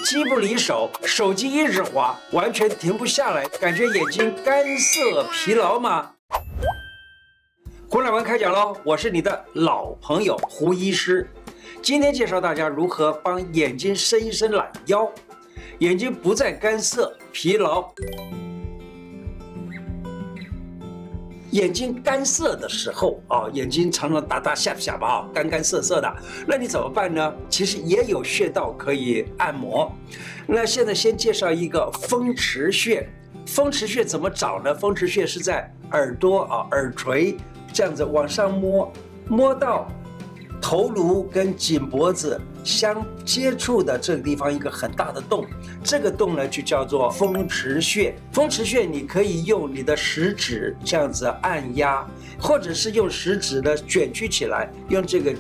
机不离手，手机一直滑，完全停不下来，感觉眼睛干涩疲劳吗？胡乃文开讲喽，我是你的老朋友胡医师，今天介绍大家如何帮眼睛伸一伸懒腰，眼睛不再干涩疲劳。眼睛干涩的时候啊，眼睛常常打下巴啊，干干涩涩的，那你怎么办呢？其实也有穴道可以按摩。那现在先介绍一个风池穴。风池穴怎么找呢？风池穴是在耳朵啊，耳垂这样子往上摸，摸到头颅跟颈脖子相接触的这个地方一个很大的洞，这个洞呢就叫做风池穴。风池穴你可以用你的食指这样子按压，或者是用食指的卷曲起来，用这个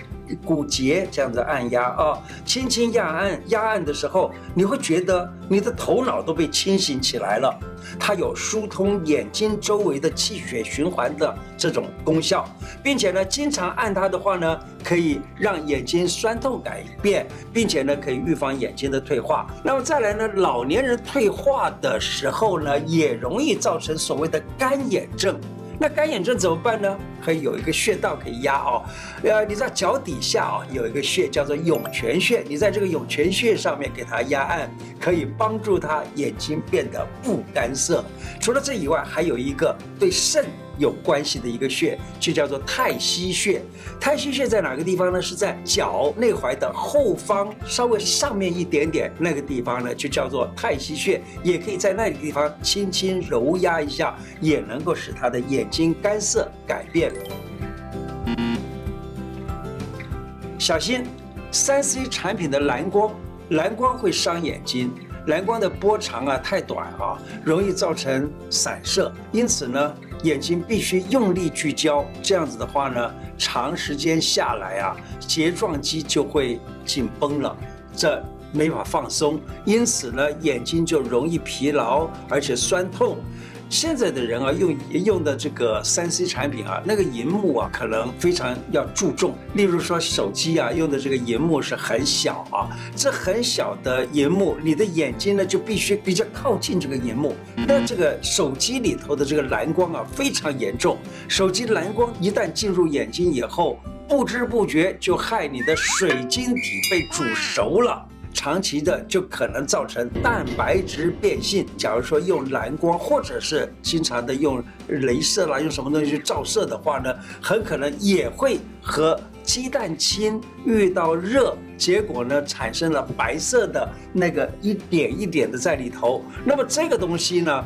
骨节这样子按压啊，轻轻压按的时候，你会觉得你的头脑都被清醒起来了。它有疏通眼睛周围的气血循环的这种功效，并且呢，经常按它的话呢，可以让眼睛酸痛改变，并且呢，可以预防眼睛的退化。那么再来呢，老年人退化的时候呢，也容易造成所谓的干眼症。那干眼症怎么办呢？可以有一个穴道可以压哦，你在脚底下啊有一个穴叫做涌泉穴，你在这个涌泉穴上面给它压按，可以帮助它眼睛变得不干涩。除了这以外，还有一个对肾有关系的一个穴，就叫做太溪穴。太溪穴在哪个地方呢？是在脚内踝的后方稍微上面一点点那个地方呢，就叫做太溪穴。也可以在那个地方轻轻揉压一下，也能够使他的眼睛干涩改变。小心3C 产品的蓝光，蓝光会伤眼睛。蓝光的波长啊太短啊，容易造成散射，因此呢，眼睛必须用力聚焦。这样子的话呢，长时间下来啊，睫状肌就会紧绷了，这没法放松，因此呢，眼睛就容易疲劳，而且酸痛。现在的人啊，用的这个3C 产品啊，那个荧幕啊，可能非常要注重。例如说手机啊，用的这个荧幕是很小啊，这很小的荧幕，你的眼睛呢就必须比较靠近这个荧幕。那这个手机里头的这个蓝光啊，非常严重。手机蓝光一旦进入眼睛以后，不知不觉就害你的水晶体被煮熟了。长期的就可能造成蛋白质变性。假如说用蓝光，或者是经常的用雷射啦，用什么东西去照射的话呢，很可能也会和鸡蛋清遇到热，结果呢产生了白色的那个一点一点的在里头。那么这个东西呢，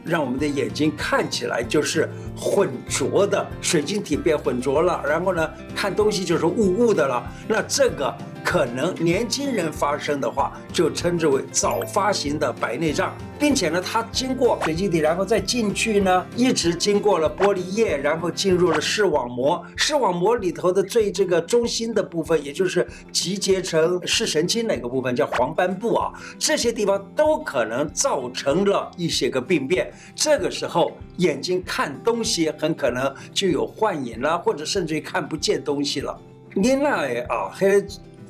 让我们的眼睛看起来就是混浊的，水晶体变混浊了，然后呢看东西就是雾雾的了。那这个可能年轻人发生的话，就称之为早发型的白内障，并且呢，它经过水晶体，然后再进去呢，一直经过了玻璃叶，然后进入了视网膜。视网膜里头的最这个中心的部分，也就是集结成视神经那个部分，叫黄斑部啊，这些地方都可能造成了一些个病变。这个时候，眼睛看东西很可能就有幻影啦，或者甚至于看不见东西了。囡仔啊，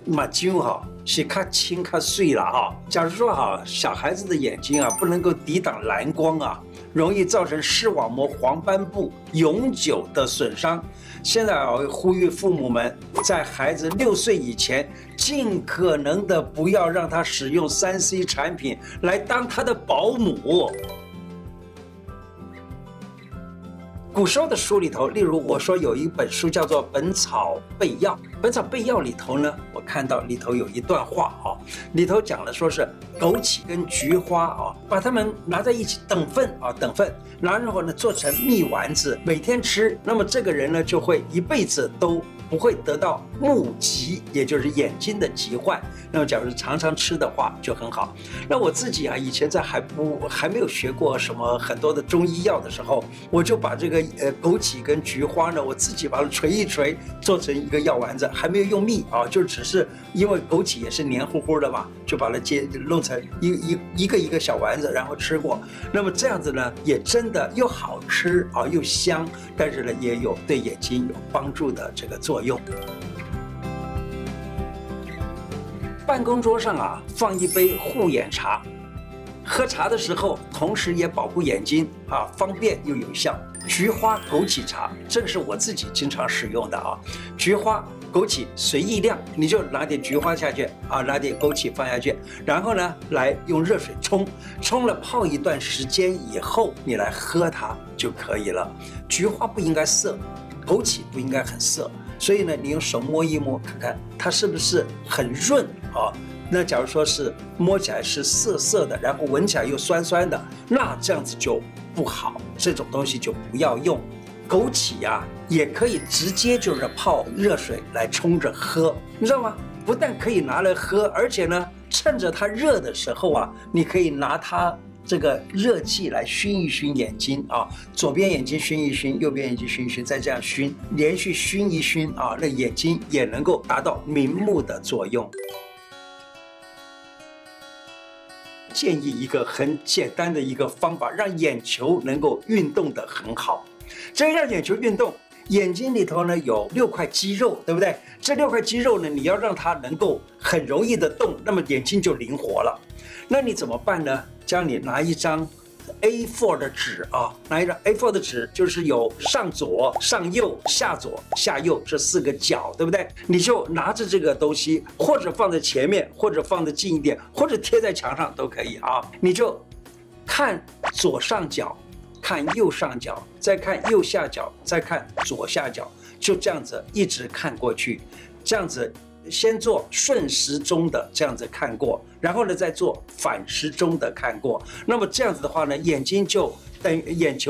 目睭哈是较轻较碎了哈。假如说哈，小孩子的眼睛啊不能够抵挡蓝光啊，容易造成视网膜黄斑部永久的损伤。现在啊，呼吁父母们在孩子6岁以前，尽可能的不要让他使用3C 产品来当他的保姆。古时候的书里头，例如我说有一本书叫做《本草备要》，《本草备要》里头呢，我看到里头有一段话啊，里头讲了说是枸杞跟菊花啊，把它们拿在一起等份，然后呢做成蜜丸子，每天吃，那么这个人呢就会一辈子都不会得到目疾，也就是眼睛的疾患。那么假如常常吃的话就很好。那我自己啊，以前在还没有学过什么很多的中医药的时候，我就把这个枸杞跟菊花呢，我自己把它捶一捶，做成一个药丸子，还没有用蜜啊，就只是因为枸杞也是黏糊糊的嘛，就把它弄成一个小丸子，然后吃过。那么这样子呢，也真的又好吃啊，又香，但是呢，也有对眼睛有帮助的这个作用。办公桌上啊放一杯护眼茶，喝茶的时候同时也保护眼睛啊，方便又有效。菊花枸杞茶，这个是我自己经常使用的啊。菊花、枸杞随意量，你就拿点菊花下去啊，拿点枸杞放下去，然后呢，来用热水冲，冲了泡一段时间以后，你来喝它就可以了。菊花不应该涩，枸杞不应该很涩，所以呢，你用手摸一摸，看看它是不是很润啊？那假如说是摸起来是涩涩的，然后闻起来又酸酸的，那这样子就不好，这种东西就不要用。枸杞呀，也可以直接就是泡热水来冲着喝，你知道吗？不但可以拿来喝，而且呢，趁着它热的时候啊，你可以拿它这个热气来熏一熏眼睛啊，左边眼睛熏一熏，右边眼睛熏一熏，再这样熏，连续熏一熏啊，那眼睛也能够达到明目的作用。建议一个很简单的一个方法，让眼球能够运动得很好。这让眼球运动，眼睛里头呢有6块肌肉，对不对？这6块肌肉呢，你要让它能够很容易的动，那么眼睛就灵活了。那你怎么办呢？叫你拿一张A4 的纸啊，拿一张 A4 的纸，就是有上左、上右、下左、下右这4个角，对不对？你就拿着这个东西，或者放在前面，或者放得近一点，或者贴在墙上都可以啊。你就看左上角，看右上角，再看右下角，再看左下角，就这样子一直看过去，这样子。先做顺时钟的这样子看过，然后呢再做反时钟的看过。那么这样子的话呢，眼球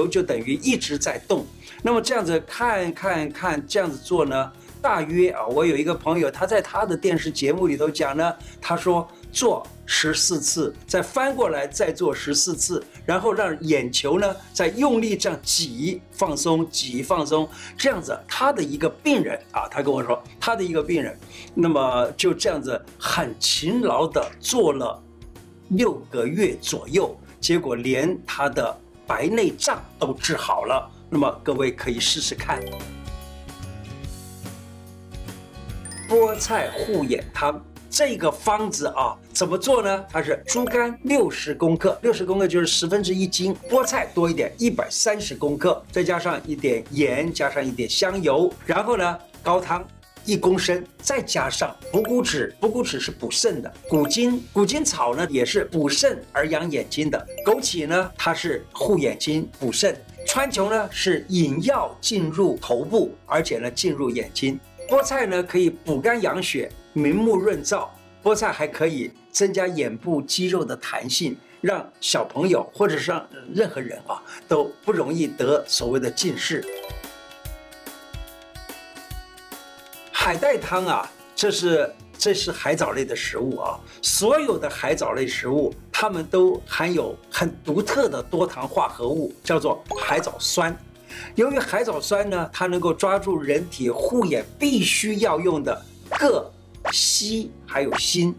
就等于一直在动。那么这样子看，这样子做呢，大约啊，我有一个朋友，他在他的电视节目里头讲呢，他说做14次，再翻过来再做14次，然后让眼球呢再用力这样挤放松，挤放松，这样子他的一个病人啊，他跟我说他的一个病人，那么就这样子很勤劳的做了6个月左右，结果连他的白内障都治好了。那么各位可以试试看。菠菜护眼汤这个方子啊，怎么做呢？它是猪肝60公克，60公克就是1/10斤，菠菜多一点，130公克，再加上一点盐，加上一点香油，然后呢，高汤1公升，再加上补骨脂，补骨脂是补肾的，古今草呢也是补肾而养眼睛的，枸杞呢它是护眼睛补肾，川穹呢是引药进入头部，而且呢进入眼睛。菠菜呢可以补肝养血，明目润燥。菠菜还可以增加眼部肌肉的弹性，让小朋友或者是让任何人啊都不容易得所谓的近视。海带汤啊，这是海藻类的食物啊，所有的海藻类食物，它们都含有很独特的多糖化合物，叫做海藻酸。由于海藻酸呢，它能够抓住人体护眼必须要用的铬、硒还有锌。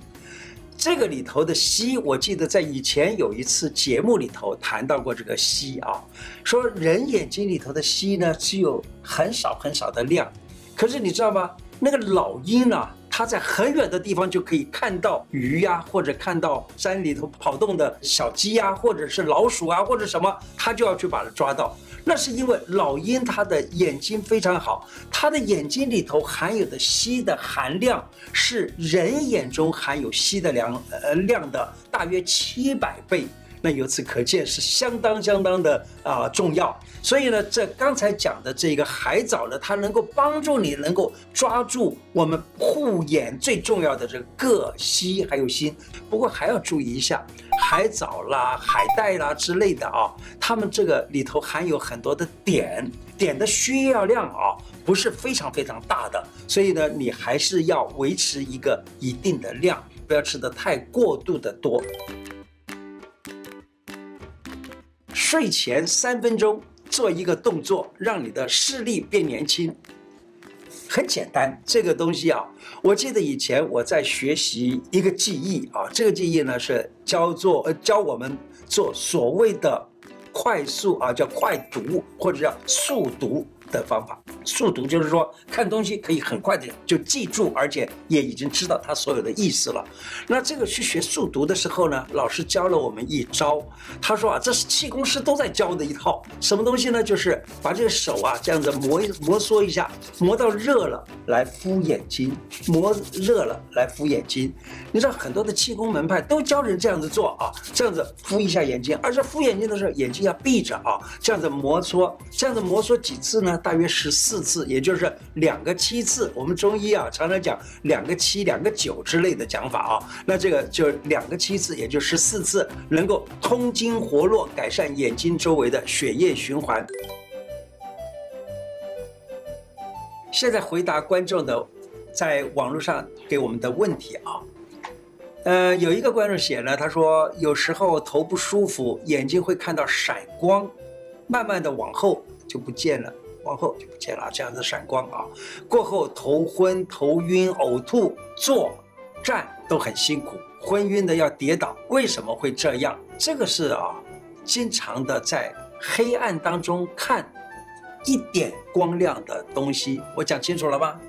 这个里头的硒，我记得在以前有一次节目里头谈到过这个硒啊，说人眼睛里头的硒呢只有很少很少的量，可是你知道吗？那个老鹰呢，它在很远的地方就可以看到鱼呀，或者看到山里头跑动的小鸡呀，或者是老鼠啊，或者什么，它就要去把它抓到。那是因为老鹰它的眼睛非常好，它的眼睛里头含有的硒的含量是人眼中含有硒的量的大约700倍。那由此可见是相当的重要。所以呢，这刚才讲的这个海藻呢，它能够帮助你能够抓住我们护眼最重要的这个铬、硒还有锌。不过还要注意一下，海藻啦、海带啦之类的啊，它们这个里头含有很多的碘的需要量啊，不是非常大的。所以呢，你还是要维持一个一定的量，不要吃得太过度的多。睡前3分钟做一个动作，让你的视力变年轻。很简单，这个东西啊，我记得以前我在学习一个记忆啊，这个记忆呢是教我们做所谓的快速啊，叫快读或者叫速读的方法。速读就是说看东西可以很快的就记住，而且也已经知道它所有的意思了。那这个去学速读的时候呢，老师教了我们一招，他说啊，这是气功师都在教的一套什么东西呢？就是把这个手啊这样子摩挲一下，磨到热了来敷眼睛，磨热了来敷眼睛。你知道很多的气功门派都教人这样子做啊，这样子敷一下眼睛，而且敷眼睛的时候眼睛要闭着啊，这样子摩挲，这样子摩挲几次呢？大约14次，也就是2个7次。我们中医啊常常讲2个7、2个9之类的讲法啊，那这个就2个7次，也就14次，能够通经活络，改善眼睛周围的血液循环。现在回答观众的在网络上给我们的问题啊。有一个观众写了，他说有时候头不舒服，眼睛会看到闪光，慢慢的往后就不见了，往后就不见了，这样的闪光啊。过后头昏、头晕、呕吐、坐、站都很辛苦，昏晕的要跌倒。为什么会这样？这个是经常的在黑暗当中看一点光亮的东西。我讲清楚了吗？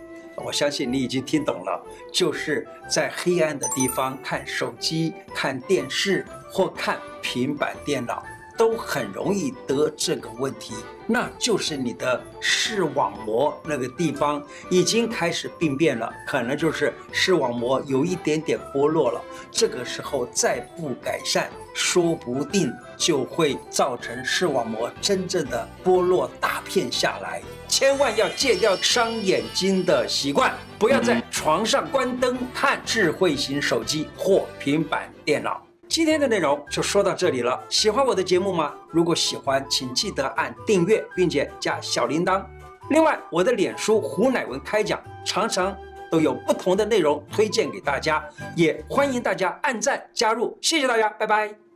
我相信你已经听懂了，就是在黑暗的地方看手机、看电视或看平板电脑，都很容易得这个问题，那就是你的视网膜那个地方已经开始病变了，可能就是视网膜有一点点剥落了。这个时候再不改善，说不定就会造成视网膜真正的剥落大片下来。千万要戒掉伤眼睛的习惯，不要在床上关灯看智慧型手机或平板电脑。今天的内容就说到这里了。喜欢我的节目吗？如果喜欢，请记得按订阅，并且加小铃铛。另外，我的脸书胡乃文开讲常常都有不同的内容推荐给大家，也欢迎大家按赞加入。谢谢大家，拜拜。